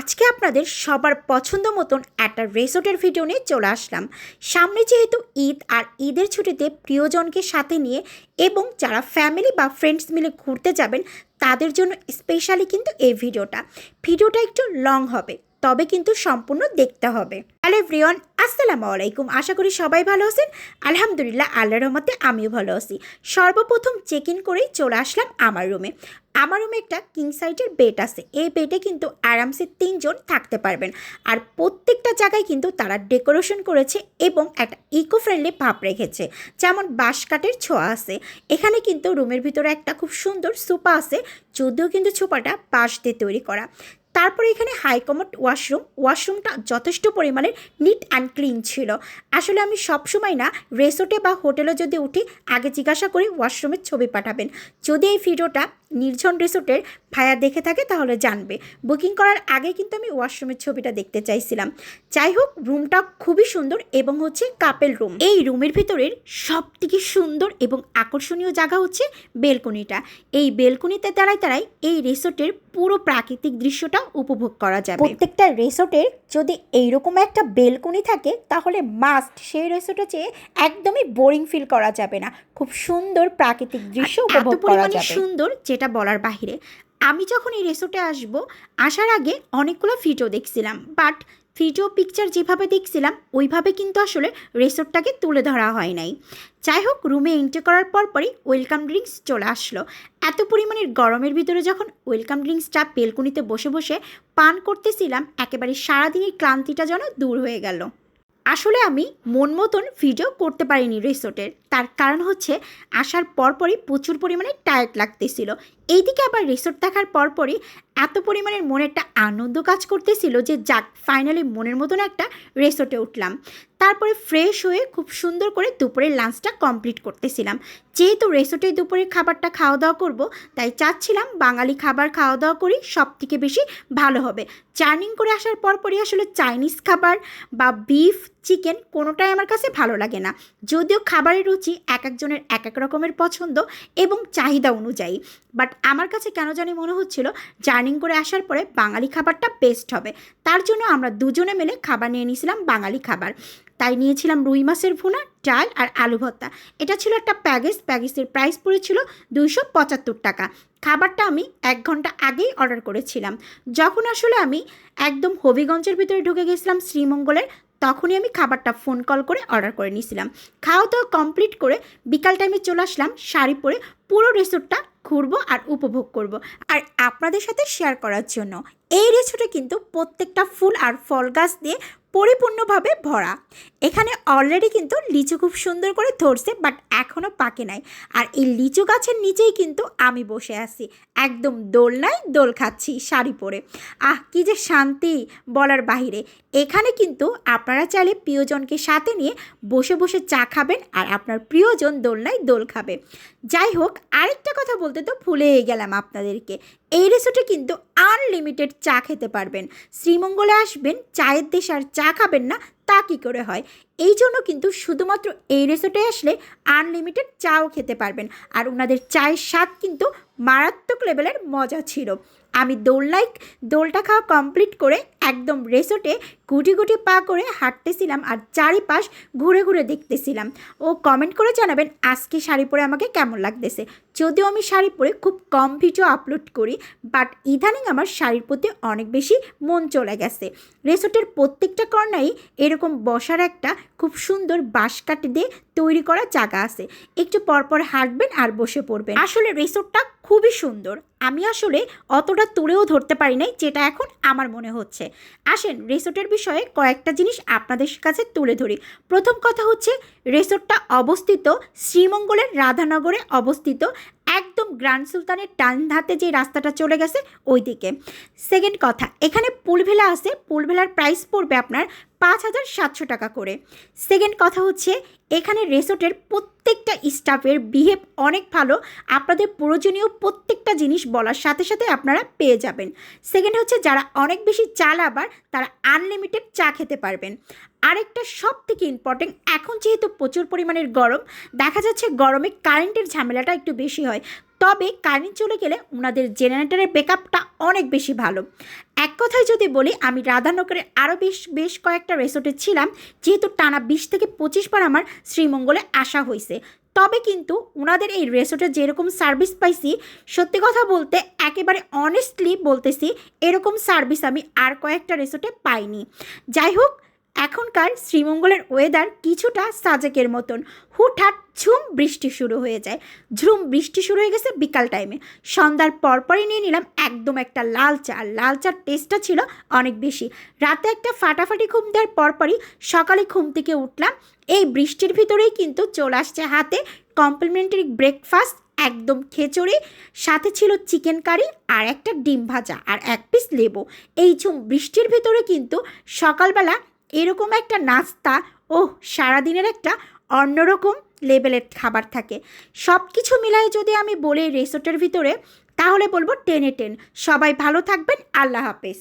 আজকে আপনাদের সবার পছন্দ মতন একটা রিসোর্টের ভিডিও নিয়ে চলে আসলাম। সামনে যেহেতু ঈদ, আর ঈদের ছুটিতে প্রিয়জনকে সাথে নিয়ে এবং যারা ফ্যামিলি বা ফ্রেন্ডস মিলে ঘুরতে যাবেন তাদের জন্য স্পেশালি কিন্তু এই ভিডিওটা একটু লং হবে, তবে কিন্তু সম্পূর্ণ দেখতে হবে। হ্যালো এভরিওয়ান, আসসালামু আলাইকুম। আশা করি সবাই ভালো আছেন। আলহামদুলিল্লাহ, আল্লাহর রহমতে আমিও ভালো আছি। সর্বপ্রথম চেক ইন করেই চলে আসলাম আমার রুমে। আমার রুমে একটা কিং সাইজের বেড আছে। এই বেডে কিন্তু আরামসে 3 জন থাকতে পারবেন। আর প্রত্যেকটা জায়গায় কিন্তু তারা ডেকোরেশন করেছে এবং একটা ইকো ফ্রেন্ডলি ভাব রেখেছে, যেমন বাঁশ কাঠের ছোঁয়া আছে। এখানে কিন্তু রুমের ভিতরে একটা খুব সুন্দর সোফা আছে, যদিও কিন্তু সোফাটা বাঁশ দিয়ে তৈরি করা। তারপরে এখানে হাইকমোড ওয়াশরুমটা যথেষ্ট পরিমাণে নিট অ্যান্ড ক্লিন ছিল। আসলে আমি সবসময় না রিসোর্টে বা হোটেলে যদি উঠি আগে জিজ্ঞাসা করি ওয়াশরুমের ছবি পাঠাবেন। যদি এই ভিডিওটা নির্জন রিসোর্টের ভাইয়া দেখে থাকে তাহলে জানবে। বুকিং করার আগে কিন্তু আমি ওয়াশরুমের ছবিটা দেখতে চাইছিলাম। যাই হোক, রুমটা খুবই সুন্দর এবং হচ্ছে কাপেল রুম। এই রুমের ভিতরের সব থেকে সুন্দর এবং আকর্ষণীয় জায়গা হচ্ছে বেলকনিটা। এই বেলকনিতে দাঁড়াই এই রিসোর্টের পুরো প্রাকৃতিক দৃশ্যটা উপভোগ করা যাবে। প্রত্যেকটা রিসোর্টের যদি এইরকম একটা বেলকনি থাকে তাহলে মাস্ট সেই রিসোর্টে চেয়ে একদমই বোরিং ফিল করা যাবে না। খুব সুন্দর প্রাকৃতিক দৃশ্য উপভোগ করা যাবে, সুন্দর যেটা বলার বাহিরে। আমি যখন এই রিসোর্টে আসার আগে অনেকগুলো ভিডিও দেখছিলাম, বাট ভিডিও পিকচার যেভাবে দেখছিলাম ওইভাবে কিন্তু আসলে রিসোর্টটাকে তুলে ধরা হয় নাই। যাই হোক, রুমে এন্ট্রি করার পরই ওয়েলকাম ড্রিঙ্কস চলে আসলো। এত পরিমাণের গরমের ভিতরে যখন ওয়েলকাম ড্রিঙ্কসটা বেলকনিতে বসে বসে পান করতেছিলাম, একেবারে সারাদিনের ক্লান্তিটা যেন দূর হয়ে গেল। আসলে আমি মন মতন ভিডিও করতে পারিনি রিসোর্টের, তার কারণ হচ্ছে আসার পরপরই প্রচুর পরিমাণে টায়ার্ড লাগতেছিল। এইদিকে আবার রিসোর্ট দেখার পরপরই এত পরিমাণের মনে একটা আনন্দ কাজ করতেছিল যে যাক, ফাইনালি মনের মতন একটা রিসোর্টে উঠলাম। তারপরে ফ্রেশ হয়ে খুব সুন্দর করে দুপুরের লাঞ্চটা কমপ্লিট করতেছিলাম। যেহেতু রিসোর্টে দুপুরের খাবারটা খাওয়া দাওয়া করব, তাই চাচ্ছিলাম বাঙালি খাবার খাওয়া দাওয়া করি, সব থেকে বেশি ভালো হবে। জার্নিং করে আসার পরপরই আসলে চাইনিজ খাবার বা বিফ চিকেন কোনোটাই আমার কাছে ভালো লাগে না। যদিও খাবারের রুচি এক একজনের এক এক রকমের পছন্দ এবং চাহিদা অনুযায়ী, বাট আমার কাছে কেন জানি মনে হচ্ছিল জার্নিং করে আসার পরে বাঙালি খাবারটা বেস্ট হবে। তার জন্য আমরা দুজনে মিলে খাবার নিয়ে নিয়েছিলাম বাঙালি খাবার। তাই নিয়েছিলাম রুই মাছের ভুনা, ডাল আর আলু ভর্তা। এটা ছিল একটা প্যাকেজের প্রাইস পড়েছিল 275 টাকা। খাবারটা আমি 1 ঘন্টা আগেই অর্ডার করেছিলাম। যখন আসলে আমি একদম হবিগঞ্জের ভিতরে ঢুকে গেছিলাম শ্রীমঙ্গলের, তখনই আমি খাবারটা ফোন কল করে অর্ডার করে নিয়েছিলাম। খাওয়া দাওয়া কমপ্লিট করে বিকাল টাইমে চলে আসলাম শাড়ি পরে পুরো রিসোর্টটা ঘুরবো আর উপভোগ করব আর আপনাদের সাথে শেয়ার করার জন্য। এই রিসোর্টে কিন্তু প্রত্যেকটা ফুল আর ফল গাছ দিয়ে পরিপূর্ণভাবে ভরা। এখানে অলরেডি কিন্তু লিচু খুব সুন্দর করে ধরছে, বাট এখনও পাকে নাই। আর এই লিচু গাছের নিচেই কিন্তু আমি বসে আছি, একদম দোলনায় দোল খাচ্ছি শাড়ি পরে। কি যে শান্তি বলার বাহিরে। এখানে কিন্তু আপনারা চাইলে প্রিয়জনকে সাথে নিয়ে বসে বসে চা খাবেন আর আপনার প্রিয়জন দোলনায় দোল খাবে। যাই হোক, আরেকটা কথা বলতে তো ভুলেই গেলাম আপনাদেরকে। এই রিসোর্টে কিন্তু আনলিমিটেড চা খেতে পারবেন। শ্রীমঙ্গলে আসবেন, চায়ের দেশ আর চা খাবেন না তা কী করে হয়? এই জন্য কিন্তু শুধুমাত্র এই রিসোর্টে আসলে আনলিমিটেড চাও খেতে পারবেন। আর ওনাদের চায়ের স্বাদ কিন্তু মারাত্মক লেভেলের মজা ছিল। আমি দোলটা খাওয়া কমপ্লিট করে একদম রিসোর্টে গুটি গুটি পা করে হাঁটতেছিলাম আর চারিপাশ ঘুরে ঘুরে দেখতেছিলাম। ও কমেন্ট করে জানাবেন আজকে শাড়ি পরে আমাকে কেমন লাগতেছে। যদিও আমি শাড়ি পরে খুব কম ভিডিও আপলোড করি, বাট ইদানিং আমার শাড়ির প্রতি অনেক বেশি মন চলে গেছে। রিসোর্টের প্রত্যেকটা কর্নারেই এরকম বসার একটা খুব সুন্দর বাঁশ কাঠ দিয়ে তৈরি করা জায়গা আছে। একটু পরপর হাঁটবেন আর বসে পড়বেন। আসলে রিসোর্টটা খুবই সুন্দর। আমি আসলে অতটা তুলেও ধরতে পারি নাই যেটা এখন আমার মনে হচ্ছে। আসেন রিসোর্টের বিষয়ে কয়েকটা জিনিস আপনাদের কাছে তুলে ধরি। প্রথম কথা হচ্ছে, রিসোর্টটা অবস্থিত শ্রীমঙ্গলের রাধানগরে অবস্থিত, একদম গ্র্যান্ড সুলতানের ডান হাতে যে রাস্তাটা চলে গেছে ওই দিকে। সেকেন্ড কথা, এখানে পুলভেলা আছে। পুলভেলার প্রাইস পড়বে আপনার 5700 টাকা করে। সেকেন্ড কথা হচ্ছে, এখানে রিসোর্টের প্রত্যেকটা স্টাফের বিহেভ অনেক ভালো। আপনাদের প্রয়োজনীয় প্রত্যেকটা জিনিস বলার সাথে সাথে আপনারা পেয়ে যাবেন। সেকেন্ড হচ্ছে, যারা অনেক বেশি চালাবার তারা আনলিমিটেড চা খেতে পারবেন। আরেকটা সব থেকে ইম্পর্টেন্ট, এখন যেহেতু প্রচুর পরিমাণের গরম, দেখা যাচ্ছে গরমে কারেন্টের ঝামেলাটা একটু বেশি হয়। তবে কারেন্ট চলে গেলে ওনাদের জেনারেটরের ব্যাকআপটা অনেক বেশি ভালো। এক কথায় যদি বলি, আমি রাধানগরে আরও বেশ কয়েকটা রিসোর্টে ছিলাম, যেহেতু টানা 20 থেকে 25 বার আমার শ্রীমঙ্গলে আসা হয়েছে। তবে কিন্তু ওনাদের এই রিসোর্টে যেরকম সার্ভিস পাইছি, সত্যি কথা বলতে একেবারে অনেস্টলি বলতেছি, এরকম সার্ভিস আমি আর কয়েকটা রিসোর্টে পাইনি। যাই হোক, এখনকার শ্রীমঙ্গলের ওয়েদার কিছুটা সাজেকের মতন, হুটহাট ঝুম বৃষ্টি শুরু হয়ে যায়। ঝুম বৃষ্টি শুরু হয়ে গেছে বিকাল টাইমে। সন্ধ্যার পরপরই নিয়ে নিলাম একদম একটা লাল চা। লাল চার টেস্টটা ছিল অনেক বেশি। রাতে একটা ফাটাফাটি ঘুম দেওয়ার পরপরই সকালে ঘুম থেকে উঠলাম। এই বৃষ্টির ভিতরেই কিন্তু চলে আসছে হাতে কমপ্লিমেন্টারি ব্রেকফাস্ট, একদম খিচুড়ি, সাথে ছিল চিকেন কারি আর একটা ডিম ভাজা আর 1 পিস লেবু। এই ঝুম বৃষ্টির ভিতরে কিন্তু সকালবেলা এরকম একটা নাস্তা, সারাদিনের একটা অন্যরকম লেভেলের খাবার থাকে। সব কিছু মিলাই যদি আমি বলি রিসোর্টের ভিতরে, তাহলে বলবো 10-এ 10। সবাই ভালো থাকবেন, আল্লাহ হাফেজ।